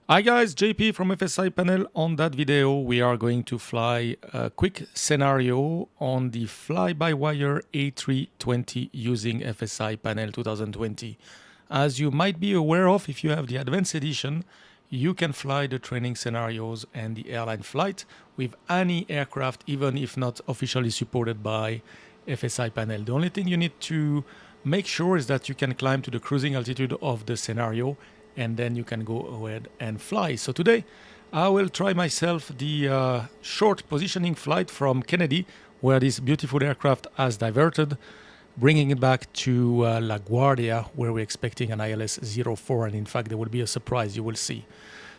Hi guys, JP from FSI panel. On that video, we are going to fly a quick scenario on the fly-by-wire A320 using FSI panel 2020. As you might be aware of, if you have the advanced edition, you can fly the training scenarios and the airline flight with any aircraft, even if not officially supported by FSI panel. The only thing you need to make sure is that you can climb to the cruising altitude of the scenario, and then you can go ahead and fly. So today I will try myself the short positioning flight from Kennedy, where this beautiful aircraft has diverted, bringing it back to LaGuardia, where we're expecting an ILS 04, and in fact there will be a surprise, you will see.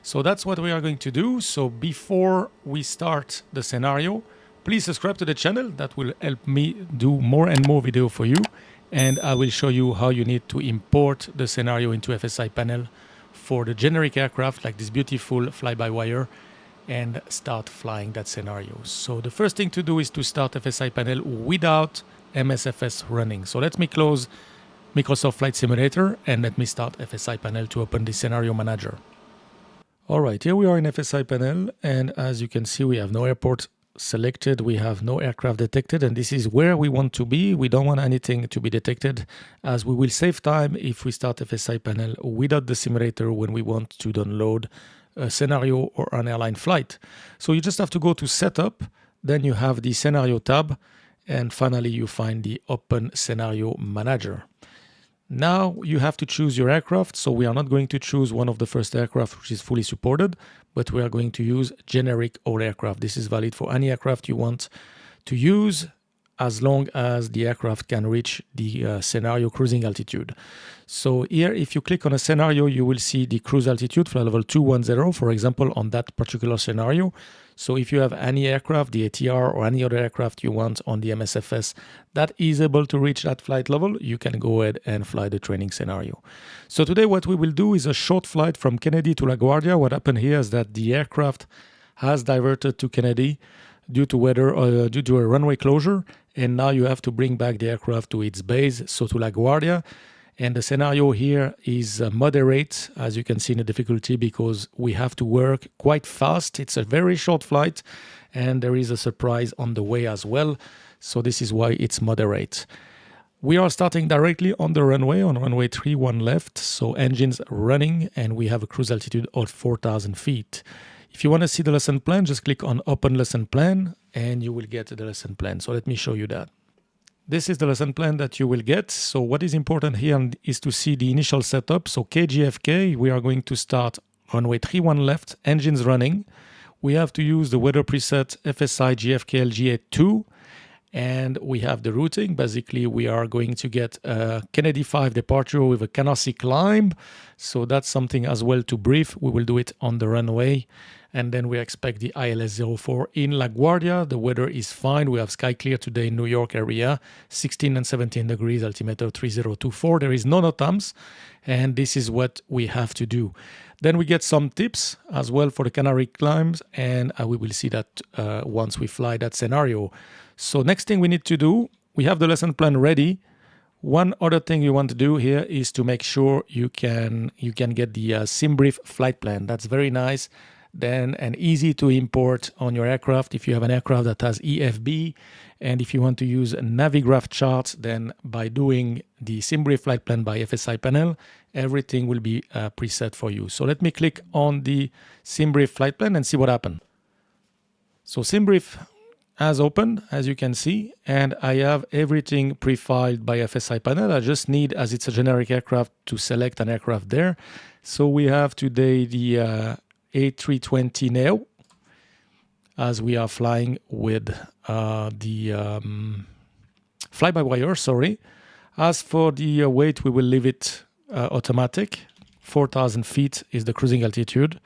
So that's what we are going to do. So before we start the scenario, please subscribe to the channel. That will help me do more and more video for you, and I will show you how you need to import the scenario into FSI panel for the generic aircraft like this beautiful fly-by-wire and start flying that scenario. So the first thing to do is to start FSI panel without MSFS running. So let me close Microsoft Flight Simulator and let me start FSI panel to open the scenario manager. All right, here we are in FSI panel, and as you can see, we have no airport selected, we have no aircraft detected, and this is where we want to be. We don't want anything to be detected, as we will save time if we start FSI panel without the simulator when we want to download a scenario or an airline flight. So you just have to go to setup, then you have the scenario tab, and finally you find the open scenario manager. Now you have to choose your aircraft. So we are not going to choose one of the first aircraft which is fully supported, but we are going to use generic all aircraft. This is valid for any aircraft you want to use, as long as the aircraft can reach the scenario cruising altitude. So here, if you click on a scenario, you will see the cruise altitude for level 210, for example, on that particular scenario. So if you have any aircraft, the ATR or any other aircraft you want on the MSFS that is able to reach that flight level, you can go ahead and fly the training scenario. So today what we will do is a short flight from Kennedy to LaGuardia. What happened here is that the aircraft has diverted to Kennedy due to weather or due to a runway closure, and now you have to bring back the aircraft to its base, so to LaGuardia. And the scenario here is moderate, as you can see in the difficulty, because we have to work quite fast. It's a very short flight, and there is a surprise on the way as well. So this is why it's moderate. We are starting directly on the runway, on runway 31 left. So engines running, and we have a cruise altitude of 4,000 feet. If you want to see the lesson plan, just click on Open Lesson Plan, and you will get the lesson plan. So let me show you that. This is the lesson plan that you will get. So what is important here is to see the initial setup. So KGFK, we are going to start runway 31 left, engines running. We have to use the weather preset FSI GFK LGA2, and we have the routing. Basically, we are going to get a Kennedy 5 departure with a Canarsie Climb. So that's something as well to brief. We will do it on the runway. And then we expect the ILS 04 in LaGuardia. The weather is fine. We have sky clear today in New York area, 16 and 17 degrees, altimeter 3024. There is no NOTAMs, and this is what we have to do. Then we get some tips as well for the Canarsie climbs, and we will see that once we fly that scenario. So next thing we need to do, we have the lesson plan ready. One other thing you want to do here is to make sure you can get the SimBrief flight plan. That's very nice. Then and easy to import on your aircraft if you have an aircraft that has EFB, and if you want to use a Navigraph chart, then by doing the SimBrief flight plan by FSI panel, everything will be preset for you. So let me click on the SimBrief flight plan and see what happened. So SimBrief has opened, as you can see, and I have everything pre-filed by FSI panel. I just need, as it's a generic aircraft, to select an aircraft there. So we have today the A320 Neo, as we are flying with the fly-by-wire, sorry. As for the weight, we will leave it automatic. 4,000 feet is the cruising altitude,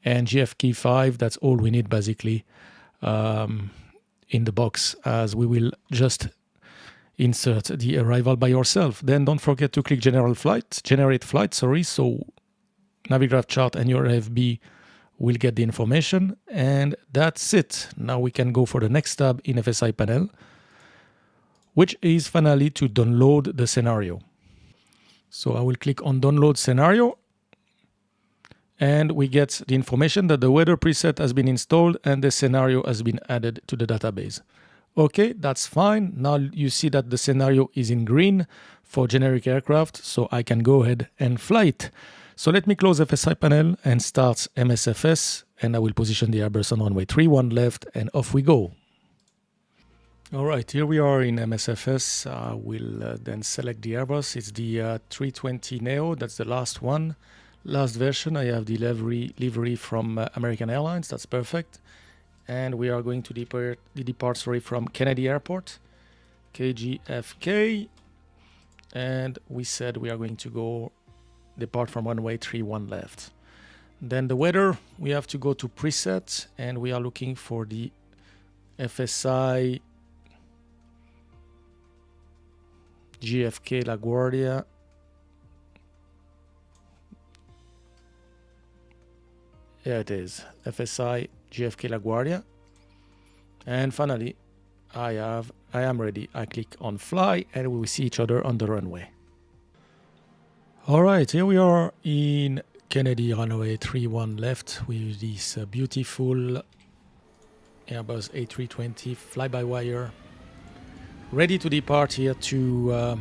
and GFK 5, that's all we need basically in the box, as we will just insert the arrival by yourself. Then don't forget to click generate flight, sorry. So Navigraph chart and your FB will get the information, and that's it. Now we can go for the next tab in FSI panel, which is finally to download the scenario. So I will click on download scenario, And we get the information that the weather preset has been installed and the scenario has been added to the database. Okay, that's fine. Now you see that the scenario is in green for generic aircraft, so I can go ahead and fly it. So let me close FSI panel and start MSFS, and I will position the Airbus on runway 31 left, and off we go. All right, here we are in MSFS. I will then select the Airbus. It's the 320 Neo, that's the last one. Last version, I have the livery from American Airlines, that's perfect. And we are going to depart from Kennedy Airport, KGFK. And we said we are going to depart from runway 31 left. Then the weather, we have to go to preset, and we are looking for the FSI GFK LaGuardia. Here it is, FSI GFK LaGuardia. And finally, I am ready. I click on fly, and we will see each other on the runway. All right, here we are in Kennedy runway 31 left with this beautiful Airbus A320 fly-by-wire, ready to depart here to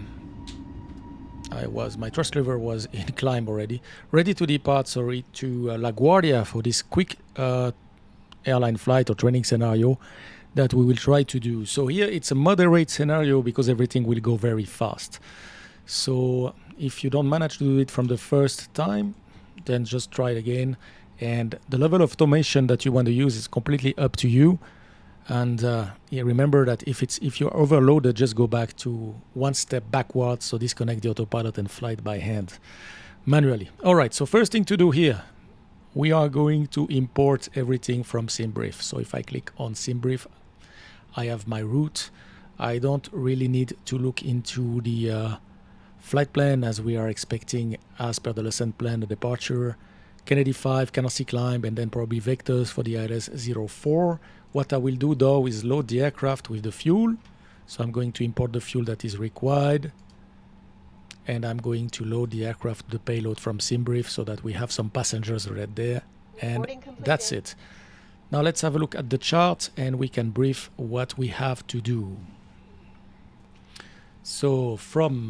my thrust lever was in climb already, ready to depart, to LaGuardia for this quick airline flight or training scenario that we will try to do. So here it's a moderate scenario because everything will go very fast. So if you don't manage to do it from the first time, then just try it again. And the level of automation that you want to use is completely up to you. And remember that if you're overloaded, just go back to one step backwards. So disconnect the autopilot and fly it by hand manually. All right, so first thing to do here, we are going to import everything from SimBrief. So if I click on SimBrief, I have my route. I don't really need to look into the flight plan, as we are expecting, as per the lesson plan, the departure, Kennedy 5, Canarsie Climb, and then probably vectors for the ILS-04. What I will do though is load the aircraft with the fuel. So I'm going to import the fuel that is required. And I'm going to load the aircraft with the payload from SimBrief so that we have some passengers right there. And that's it. Now let's have a look at the chart and we can brief what we have to do. So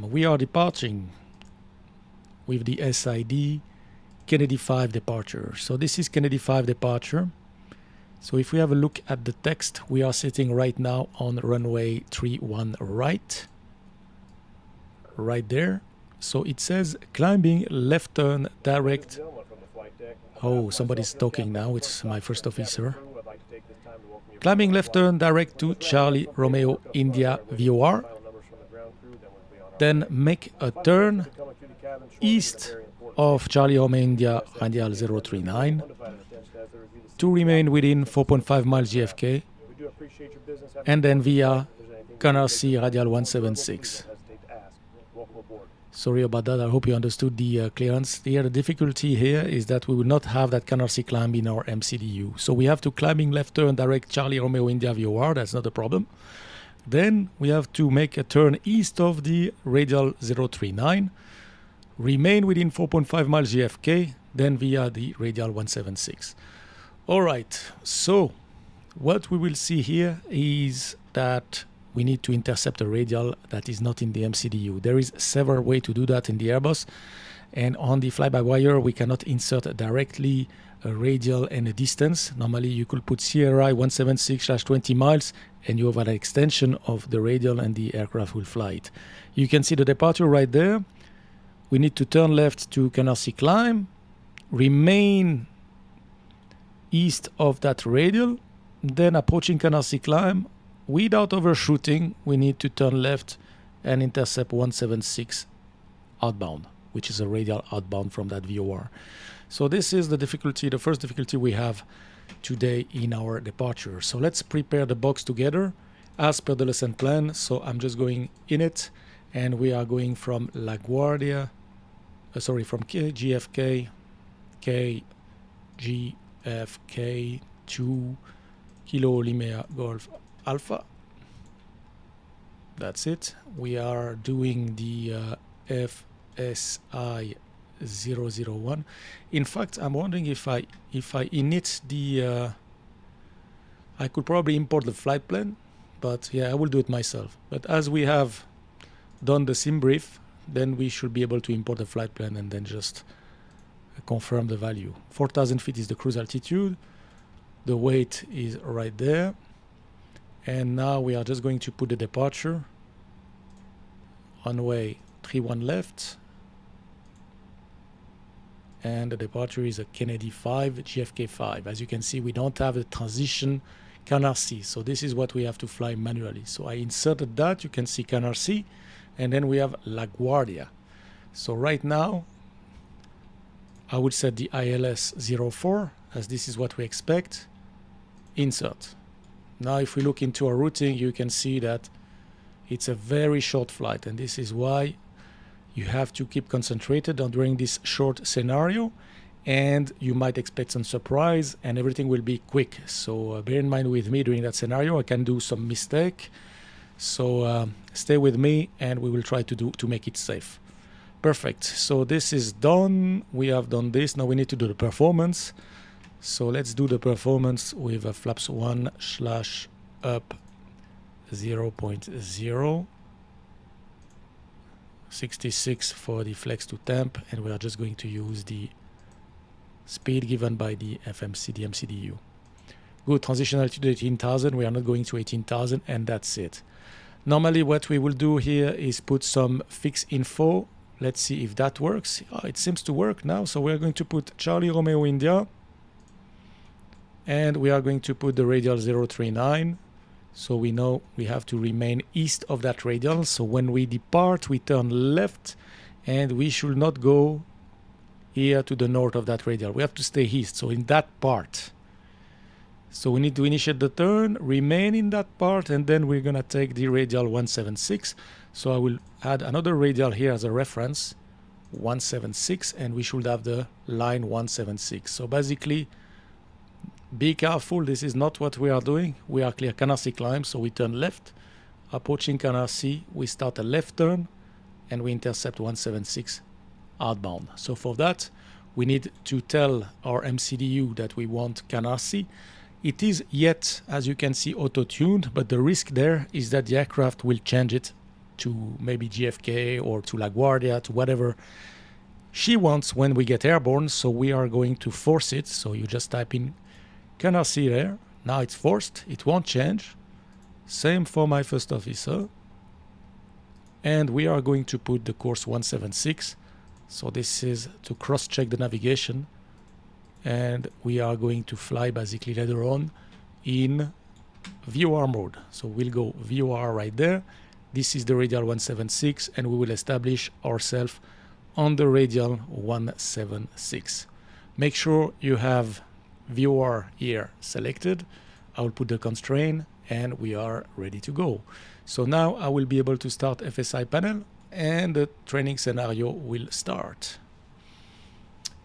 we are departing with the SID Kennedy 5 departure. So this is Kennedy 5 departure. So if we have a look at the text, we are sitting right now on runway 31 right there. So it says climbing left turn direct. Oh, somebody's talking now. It's my first officer. Climbing left turn direct to Charlie Romeo India VOR. Then make a turn east of Charlie Romeo India radial 039 to remain within 4.5 miles GFK, and then via Canarsie radial 176. Sorry about that, I hope you understood the clearance. Here, the difficulty here is that we will not have that Canarsie climb in our MCDU. So we have to climbing left turn direct Charlie Romeo India VOR, that's not a problem. Then we have to make a turn east of the radial 039, remain within 4.5 miles GFK, then via the radial 176. All right, so what we will see here is that we need to intercept a radial that is not in the MCDU. There is several ways to do that in the Airbus. And on the fly-by-wire, we cannot insert directly a radial and a distance. Normally, you could put CRI 176/20 miles, and you have an extension of the radial, and the aircraft will fly it. You can see the departure right there. We need to turn left to Canarsie Climb, remain east of that radial, then approaching Canarsie Climb. Without overshooting, we need to turn left and intercept 176 outbound, which is a radial outbound from that VOR. So this is the difficulty, the first difficulty we have today in our departure. So let's prepare the box together as per the lesson plan. So I'm just going in it, and we are going from LaGuardia, from KGFK, KGFK to Kilo Lima Golf Alpha. That's it. We are doing the FSI 001. In fact, I'm wondering if I init the I could probably import the flight plan, but yeah, I will do it myself. But as we have done the sim brief, then we should be able to import the flight plan and then just confirm the value. 4,000 feet is the cruise altitude. The weight is right there. And now we are just going to put the departure. Runway 31 left. And the departure is a Kennedy 5, JFK 5. As you can see, we don't have a transition Canarsie. So this is what we have to fly manually. So I inserted that. You can see Canarsie. And then we have LaGuardia. So right now, I would set the ILS 04, as this is what we expect. Insert. Now if we look into our routing, you can see that it's a very short flight, and this is why you have to keep concentrated on during this short scenario, and you might expect some surprise and everything will be quick. So bear in mind with me during that scenario, I can do some mistake. So stay with me and we will try to make it safe. Perfect. So this is done. We have done this. Now we need to do the performance. So let's do the performance with a flaps 1 / up 0.0. 66 for the flex to temp, and we are just going to use the speed given by the MCDU. Good. Transition altitude 18,000. We are not going to 18,000, and that's it. Normally what we will do here is put some fixed info. Let's see if that works. Oh, it seems to work now. So we're going to put Charlie Romeo India, and we are going to put the radial 039. So we know we have to remain east of that radial. So when we depart, we turn left, and we should not go here to the north of that radial. We have to stay east, so in that part. So we need to initiate the turn, remain in that part, and then we're going to take the radial 176. So I will add another radial here as a reference, 176, and we should have the line 176. So basically, be careful, this is not what we are doing. We are clear Canarsie Climb, so we turn left. Approaching Canarsie, we start a left turn, and we intercept 176 outbound. So for that, we need to tell our MCDU that we want Canarsie. It is yet, as you can see, auto-tuned, but the risk there is that the aircraft will change it to maybe JFK or to LaGuardia, to whatever she wants when we get airborne. So we are going to force it. So you just type in Canarsie there. Now it's forced. It won't change. Same for my first officer. And we are going to put the course 176. So this is to cross-check the navigation. And we are going to fly basically later on in VOR mode. So we'll go VOR right there. This is the radial 176, and we will establish ourselves on the radial 176. Make sure you have VOR here selected. I will put the constraint, and we are ready to go. So now I will be able to start FSI panel, and the training scenario will start.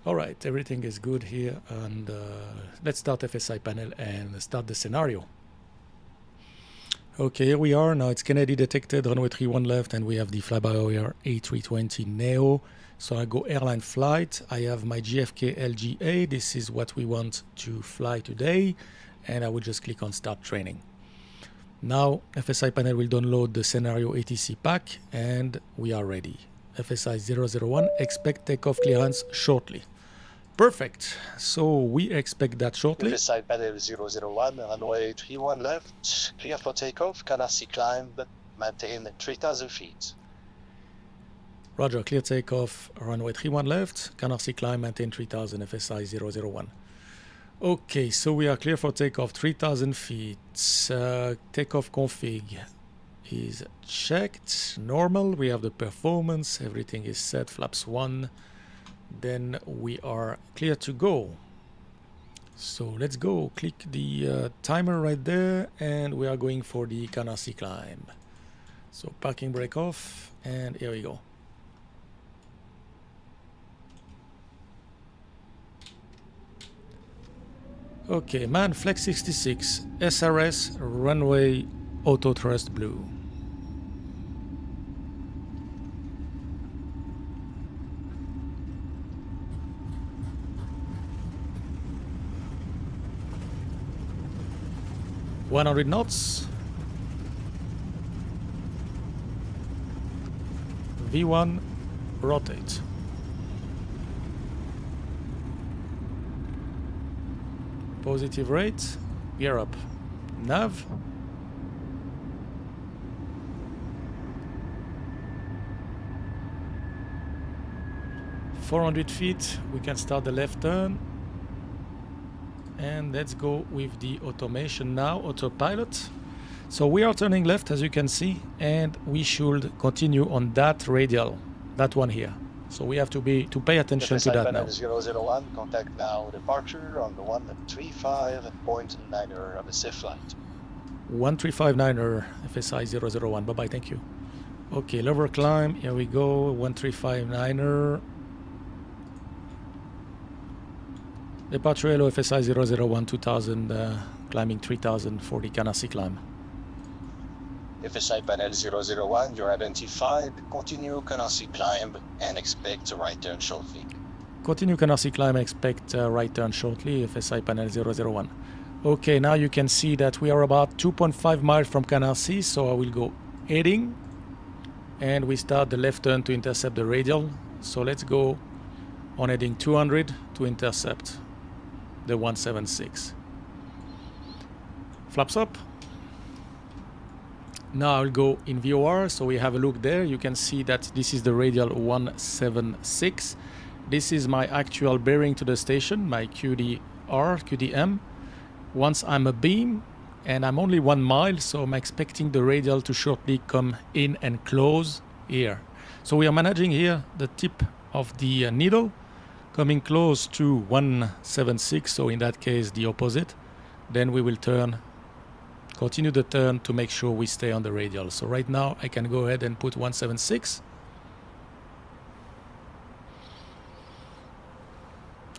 All right, everything is good here, and let's start FSI panel and start the scenario. Okay, here we are. Now it's Kennedy detected, runway 31 left, and we have the fly-by-wire A320 Neo. So I go airline flight. I have my JFK LGA. This is what we want to fly today, and I will just click on Start Training. Now FSI panel will download the scenario ATC pack, and we are ready. FSI 001, expect takeoff clearance shortly. Perfect. So we expect that shortly. FSI panel 001, runway 31 left, clear for takeoff, Canarsie Climb, maintain 3,000 feet. Roger, clear takeoff, runway 31 left, Canarsie Climb, maintain 3,000, FSI 001. Okay, so we are clear for takeoff, 3,000 feet. Takeoff config is checked, normal. We have the performance, everything is set, flaps 1. Then we are clear to go. So let's go. Click the timer right there, and we are going for the Canarsie Climb. So parking brake off, and here we go. Okay, man, flex 66, SRS, runway, auto thrust blue. 100 knots. V1, rotate. Positive rate, gear up. Nav. "400 feet, we can start the left turn. And let's go with the automation now, autopilot. So we are turning left, as you can see, and we should continue on that radial, that one here. So we have to pay attention to that now. 001, contact now departure on the 135 at point 9er of a safe flight. 1359er, FSI 001, bye-bye, thank you. Okay, lever climb, here we go, 1359er. Departure hello, FSI 001, 2000, climbing 3000 for the Canarsie Climb. FSI panel 001, you're identified. Continue Canarsie Climb and expect a right turn shortly. Continue Canarsie Climb and expect a right turn shortly, FSI panel 001. Okay, now you can see that we are about 2.5 miles from Canarsie, so I will go heading. And we start the left turn to intercept the radial. So let's go on heading 200 to intercept the 176. Flaps up. Now I'll go in VOR, so we have a look there. You can see that this is the radial 176. This is my actual bearing to the station, my QDM. Once I'm abeam, and I'm only 1 mile, so I'm expecting the radial to shortly come in and close here. So we are managing here the tip of the needle coming close to 176, so in that case the opposite. Then we will continue the turn to make sure we stay on the radial. So right now I can go ahead and put 176.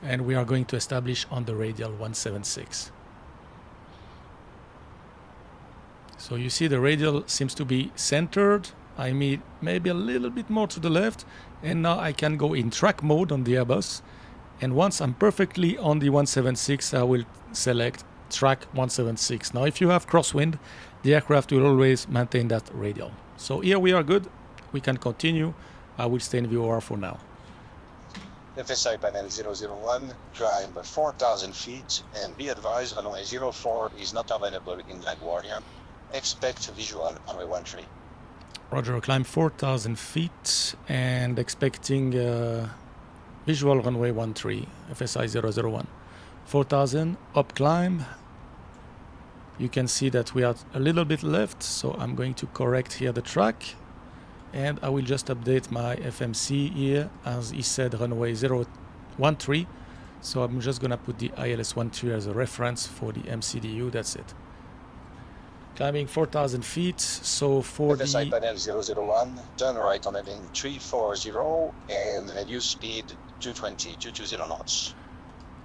And we are going to establish on the radial 176. So you see the radial seems to be centered. I mean maybe a little bit more to the left. And now I can go in track mode on the Airbus. And once I'm perfectly on the 176, I will select track 176. Now if you have crosswind, the aircraft will always maintain that radial. So here we are good. We can continue. I will stay in VOR for now. FSI panel 001, climb 4,000 feet and be advised runway 04 is not available in LaGuardia. Expect visual runway 13. Roger, climb 4,000 feet and expecting visual runway 13, FSI 001. 4,000, up climb. You can see that we are a little bit left, so I'm going to correct here the track. And I will just update my FMC here, as he said runway 013. So I'm just gonna put the ILS-13 as a reference for the MCDU, that's it. Climbing 4,000 feet, so for FSI the... panel 001, turn right on heading 340 and reduce speed 220 knots.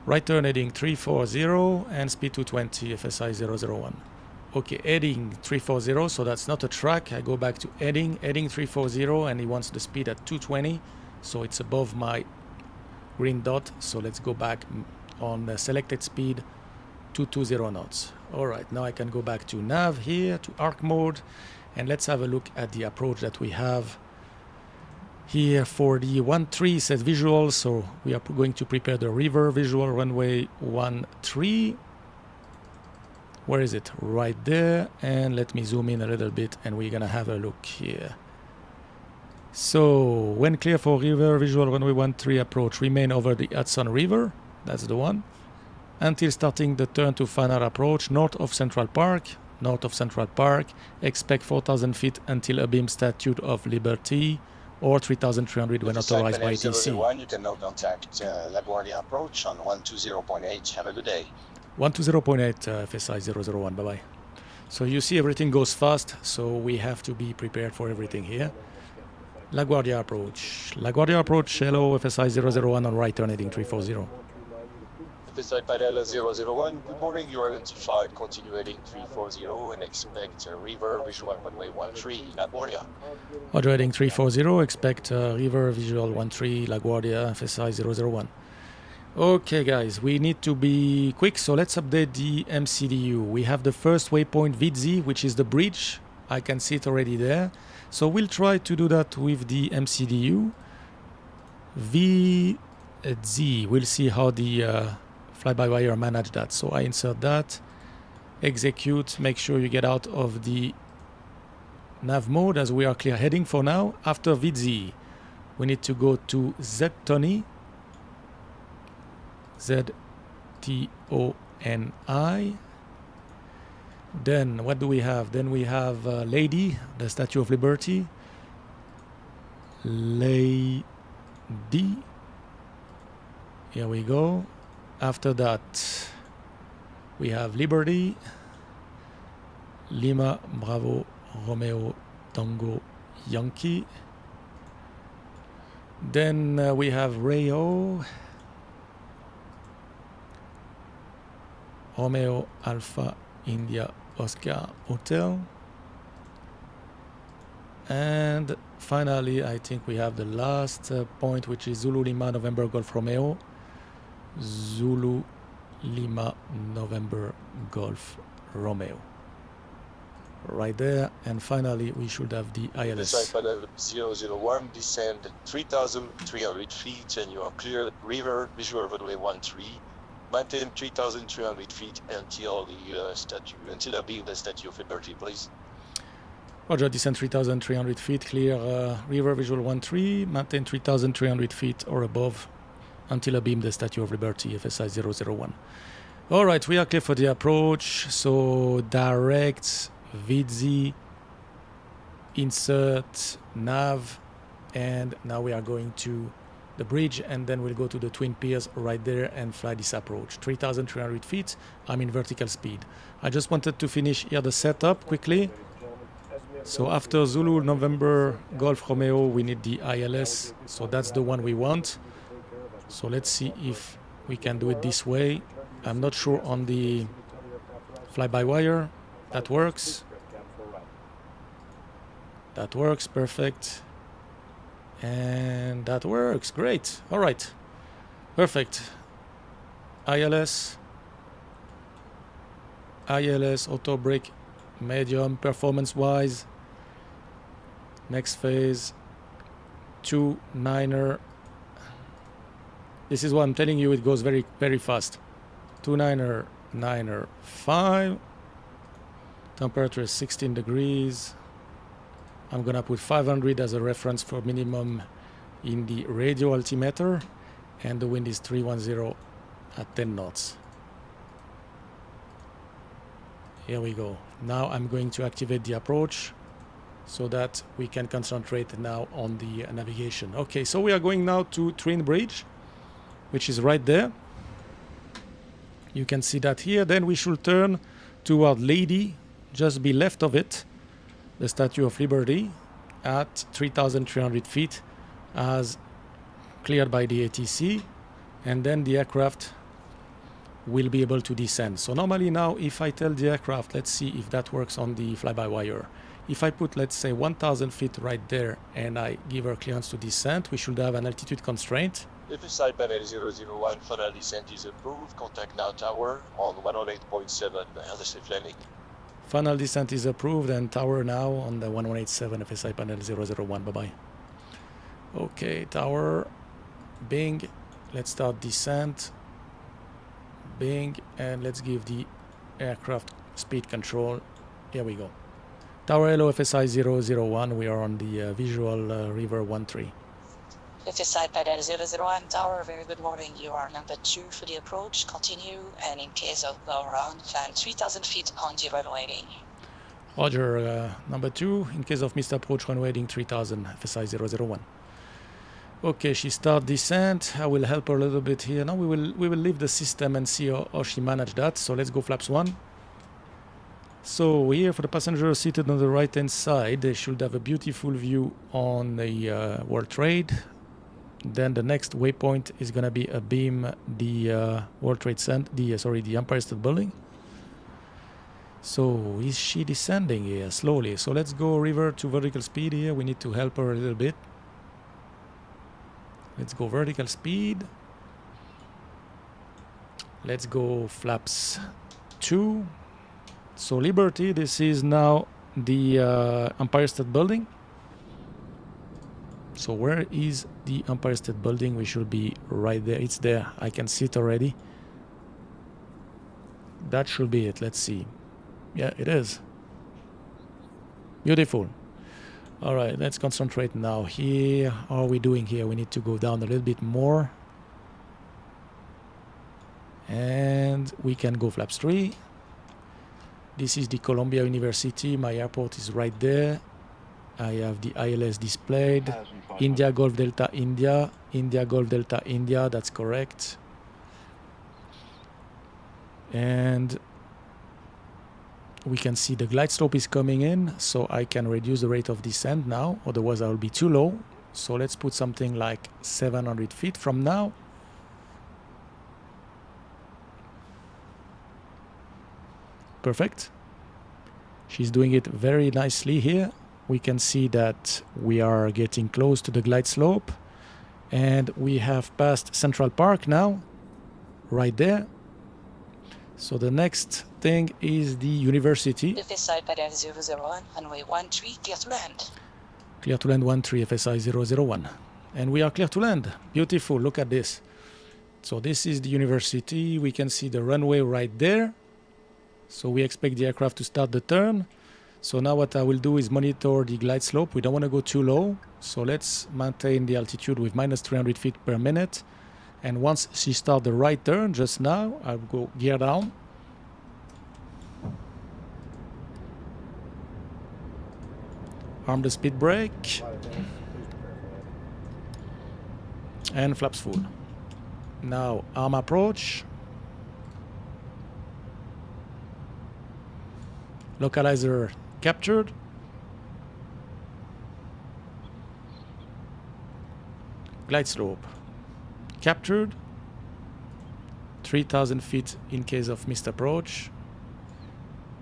Right turn heading 340 and speed 220, FSI 001. Okay, heading 340, so that's not a track. I go back to heading 340, and he wants the speed at 220, so it's above my green dot. So let's go back on the selected speed, 220 knots. All right, now I can go back to nav here, to arc mode, and let's have a look at the approach that we have here for the 13 set visual. So we are going to prepare the river visual runway 13. Where is it? Right there. And let me zoom in a little bit and we're gonna have a look here. So when clear for river visual runway 13 approach, remain over the Hudson River. That's the one. Until starting the turn to final approach north of Central Park. North of Central Park. Expect 4,000 feet until a beam Statue of Liberty, or 3,300 when authorized by TC. 001, you can now contact LaGuardia approach on 120.8. Have a good day. 120.8 FSI 001, bye-bye. So you see everything goes fast, so we have to be prepared for everything here. LaGuardia approach. LaGuardia approach, hello, FSI 001 on right turn heading 340. FSI panel 001, good morning, you are identified, continue heading 340 and expect river visual runway 13, LaGuardia. Roger, heading 340, expect river visual 13, LaGuardia, FSI 001. Okay guys, we need to be quick, so let's update the MCDU. We have the first waypoint VZ, which is the bridge. I can see it already there. So we'll try to do that with the MCDU. VZ, we'll see how the fly-by-wire manage that. So I insert that, execute, make sure you get out of the nav mode as we are clear heading for now. After VZ, we need to go to Z-Tony. Z-T-O-N-I. Then what do we have? Then we have Lady, the Statue of Liberty. Lady. Here we go. After that, we have Liberty. Lima, Bravo, Romeo, Tango, Yankee. Then we have Rayo. Romeo, Alpha, India, Oscar, Hotel. And finally, I think we have the last point, which is Zulu, Lima, November, Golf, Romeo. Zulu, Lima, November, Golf, Romeo. Right there. And finally, we should have the ILS. FSI panel 001, descend 3,300 feet, and you are clear river, visual runway 13. Maintain 3,300 feet until the until I beam the Statue of Liberty, please. Roger, descend 3,300 feet, clear river visual 13, maintain 3,300 feet or above until I beam the Statue of Liberty, FSI 001. All right, we are clear for the approach. So direct, VZ, insert, nav, and now we are going to the bridge, and then we'll go to the twin piers right there and fly this approach. 3,300 feet, I'm in vertical speed. I just wanted to finish here the setup quickly. So after Zulu, November, Golf, Romeo, we need the ILS. So that's the one we want. So let's see if we can do it this way. I'm not sure on the fly-by-wire. That works. That works, perfect. And that works, great. All right, perfect. ILS, auto brake, medium, performance-wise. Next phase, 2.9er. This is what I'm telling you, it goes very, very fast. 2.9er, 9er, 5. Temperature is 16 degrees. I'm gonna put 500 as a reference for minimum in the radio altimeter, and the wind is 310 at 10 knots. Here we go. Now I'm going to activate the approach so that we can concentrate now on the navigation. Okay, so we are going now to Twin Bridge, which is right there. You can see that here. Then we should turn toward Lady, just be left of it, the Statue of Liberty at 3,300 feet as cleared by the ATC, and then the aircraft will be able to descend. So normally now if I tell the aircraft, let's see if that works on the fly-by-wire. If I put, let's say, 1,000 feet right there and I give her clearance to descend, we should have an altitude constraint. FSI panel 001, final descent is approved. Contact now tower on 108.7 LSF landing. Final descent is approved, and tower now on the 1187 FSI panel 001. Bye-bye. Okay, tower, bing. Let's start descent. Bing, and let's give the aircraft speed control. Here we go. Tower hello, FSI 001. We are on the visual river 13. FSI panel 001, tower, very good morning. You are number 2 for the approach. Continue, and in case of blow-around, climb 3,000 feet on the runway. Roger, number 2. In case of missed approach, runway heading 3,000, FSI 001. Okay, she start descent. I will help her a little bit here. Now we will leave the system and see how she managed that. So let's go flaps 1. So here for the passenger seated on the right hand side, they should have a beautiful view on the World Trade. Then the next waypoint is gonna be a beam the World Trade Center, the Empire State Building. So is she descending here slowly? So let's go river to vertical speed here. We need to help her a little bit. Let's go vertical speed. Let's go flaps 2. So Liberty, this is now the Empire State Building. So where is the Empire State Building? We should be right there. It's there. I can see it already. That should be it. Let's see. Yeah, it is. Beautiful. All right, let's concentrate now. Here, how are we doing here? We need to go down a little bit more. And we can go flaps 3. This is the Columbia University. My airport is right there. I have the ILS displayed. India Golf Delta India. India Golf Delta India. That's correct. And we can see the glide slope is coming in, so I can reduce the rate of descent now, otherwise I will be too low. So let's put something like 700 feet from now. Perfect. She's doing it very nicely here. We can see that we are getting close to the glide slope, and we have passed Central Park now, right there. So the next thing is the university. FSI Padel 001, runway 13, clear to land. Clear to land 13, FSI 001. And we are clear to land. Beautiful, look at this. So this is the university. We can see the runway right there. So we expect the aircraft to start the turn. So now what I will do is monitor the glide slope. We don't want to go too low. So let's maintain the altitude with minus 300 feet per minute. And once she starts the right turn, just now, I'll go gear down. Arm the speed brake. And flaps full. Now, arm approach. Localizer captured. Glide slope captured. 3,000 feet in case of missed approach.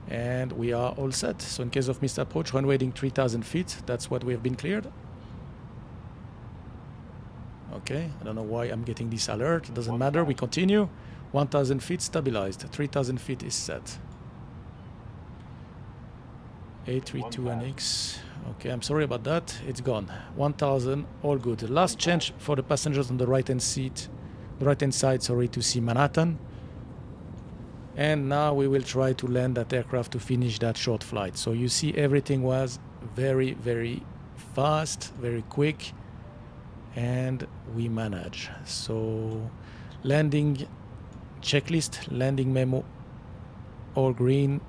And we are all set. So in case of missed approach, runway heading 3,000 feet. That's what we have been cleared. Okay, I don't know why I'm getting this alert. It doesn't matter. We continue. 1,000 feet stabilized. 3,000 feet is set. A320NX. Okay, I'm sorry about that. It's gone. 1,000, all good. Last change for the passengers on the right-hand seat, the right-hand side, sorry, to see Manhattan. And now we will try to land that aircraft to finish that short flight. So you see everything was very, very fast, very quick, and we manage. So landing checklist, landing memo, all green,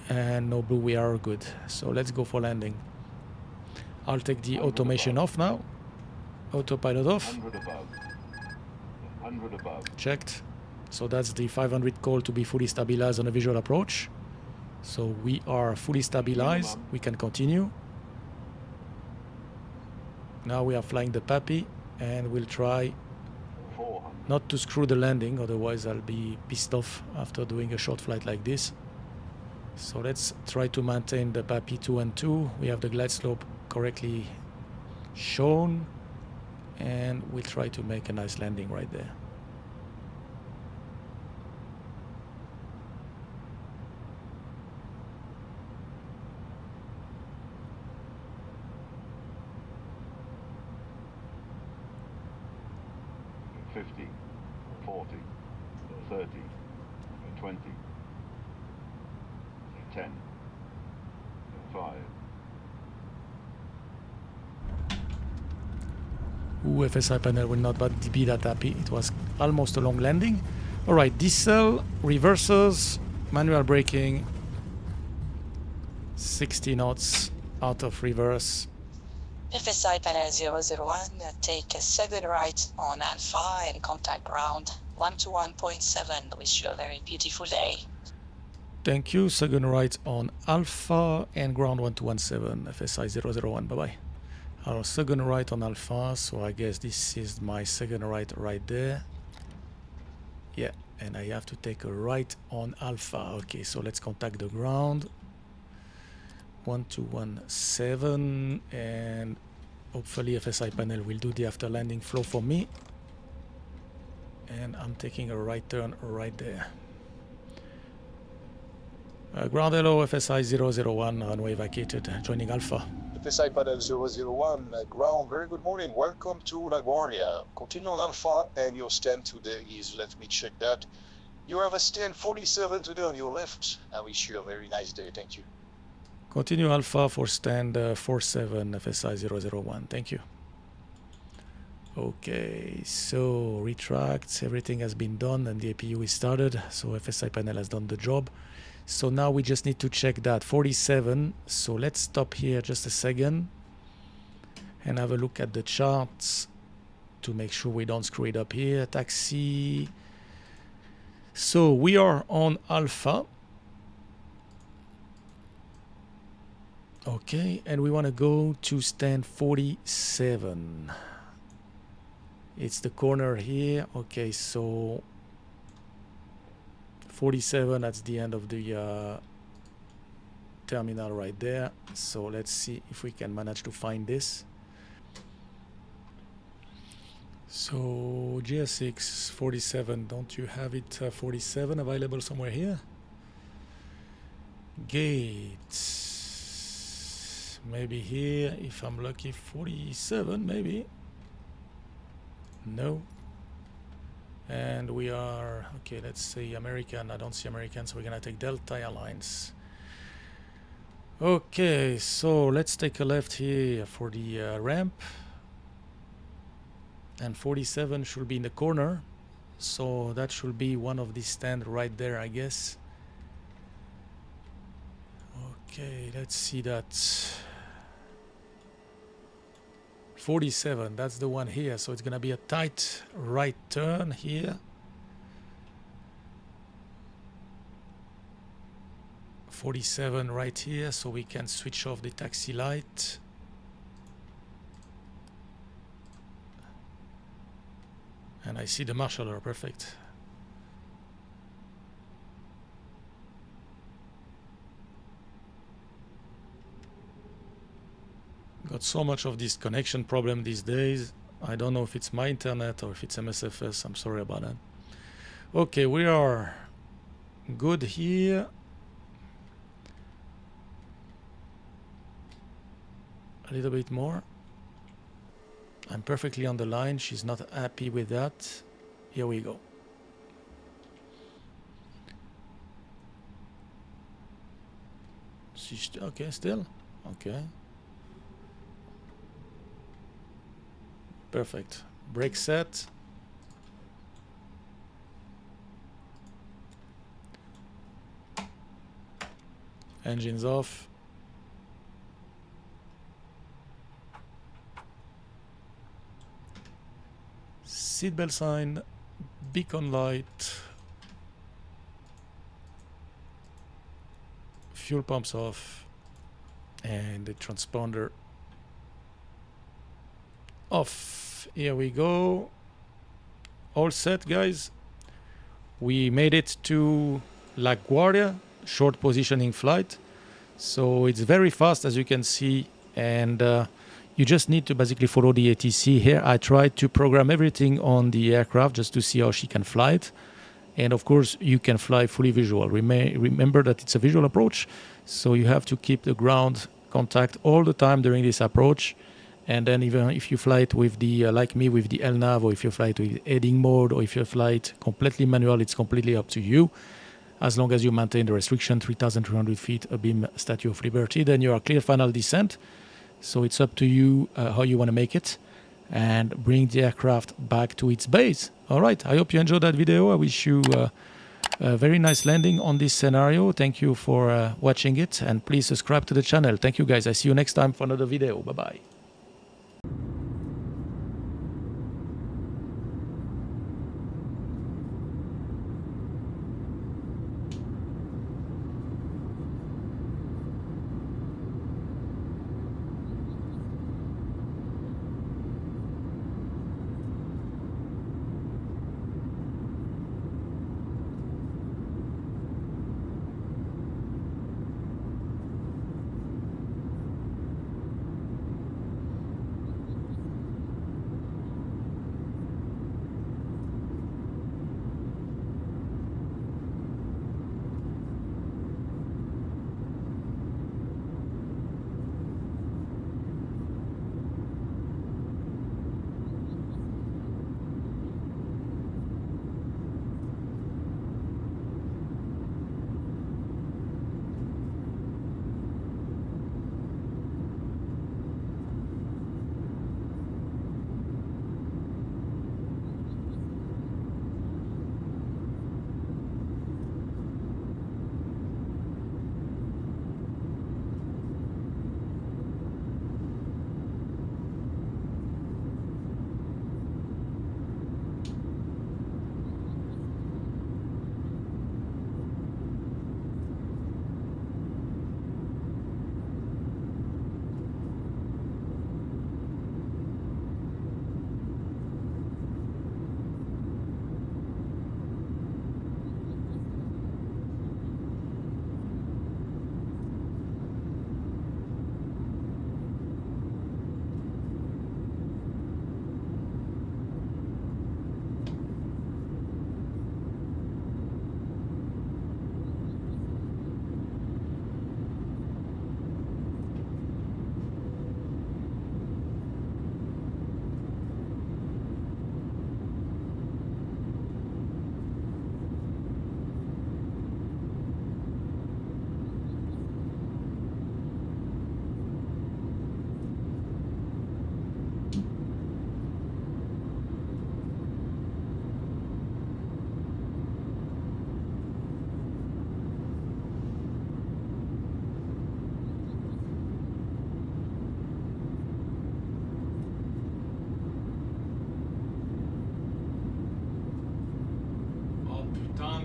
and no blue, we are good. So let's go for landing. I'll take the automation off now. Autopilot off. 100 above. 100 above. Checked. So that's the 500 call to be fully stabilized on a visual approach. So we are fully stabilized. We can continue. Now we are flying the Pappy, and we'll try 400. not to screw the landing, otherwise I'll be pissed off after doing a short flight like this. So let's try to maintain the Pappy 2 and 2. We have the glide slope correctly shown, and we'll try to make a nice landing right there. $50, 40, 30, 20, 10, 5. Ooh, FSI panel will not be that happy. It was almost a long landing. All right, diesel, reversers, manual braking, 60 knots out of reverse. FSI Panel 001, take a second right on Alpha and contact ground 121.7. Wish you a very beautiful day. Thank you. Second right on Alpha and ground 1217, FSI 001. Bye-bye. Our second right on Alpha, so I guess this is my second right there. Yeah, and I have to take a right on Alpha. Okay, so let's contact the ground. 1217, and hopefully FSI panel will do the after landing flow for me. and I'm taking a right turn right there. Ground hello, FSI 001, runway vacated, joining Alpha. FSI panel 001, ground, very good morning. Welcome to LaGuardia. Continue on Alpha, and your stand today is, let me check that. You have a stand 47 today on your left. I wish you a very nice day. Thank you. Continue Alpha for stand 47, FSI 001. Thank you. Okay, so retracts, everything has been done and the APU is started, so FSI panel has done the job. So now we just need to check that 47. So let's stop here just a second and have a look at the charts to make sure we don't screw it up here. Taxi. So we are on Alpha. Okay, and we want to go to stand 47. It's the corner here. Okay, so 47, that's the end of the terminal right there. So let's see if we can manage to find this. So GSX 47, don't you have it 47 available somewhere here? Gates, maybe here, if I'm lucky. 47 maybe. No. And we are, okay, let's say American. I don't see American, so we're gonna take Delta Airlines. Okay, so let's take a left here for the ramp. And 47 should be in the corner, so that should be one of these stands right there, I guess. Okay, let's see that. 47, that's the one here, so it's gonna be a tight right turn here. 47 right here, so we can switch off the taxi light. And I see the marshaller, perfect. Got so much of this connection problem these days. I don't know if it's my internet or if it's MSFS. I'm sorry about that. Okay, we are good here. A little bit more. I'm perfectly on the line. She's not happy with that. Here we go. She's okay still? Okay. Perfect. Brake set. Engines off. Seatbelt sign. Beacon light. Fuel pumps off. And the transponder off. Here we go. All set, guys. We made it to LaGuardia, short positioning flight. So it's very fast, as you can see, and you just need to basically follow the ATC. Here I tried to program everything on the aircraft just to see how she can fly it. And of course you can fly fully visual. Remember that it's a visual approach, so you have to keep the ground contact all the time during this approach. And then even if you fly it with the, like me, with the LNAV, or if you fly it with heading mode, or if you fly it completely manual, it's completely up to you. As long as you maintain the restriction, 3,300 feet, abeam Statue of Liberty, then you are clear final descent. So it's up to you how you want to make it and bring the aircraft back to its base. All right, I hope you enjoyed that video. I wish you a very nice landing on this scenario. Thank you for watching it, and please subscribe to the channel. Thank you, guys. I see you next time for another video. Bye-bye.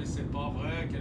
c'est pas vrai que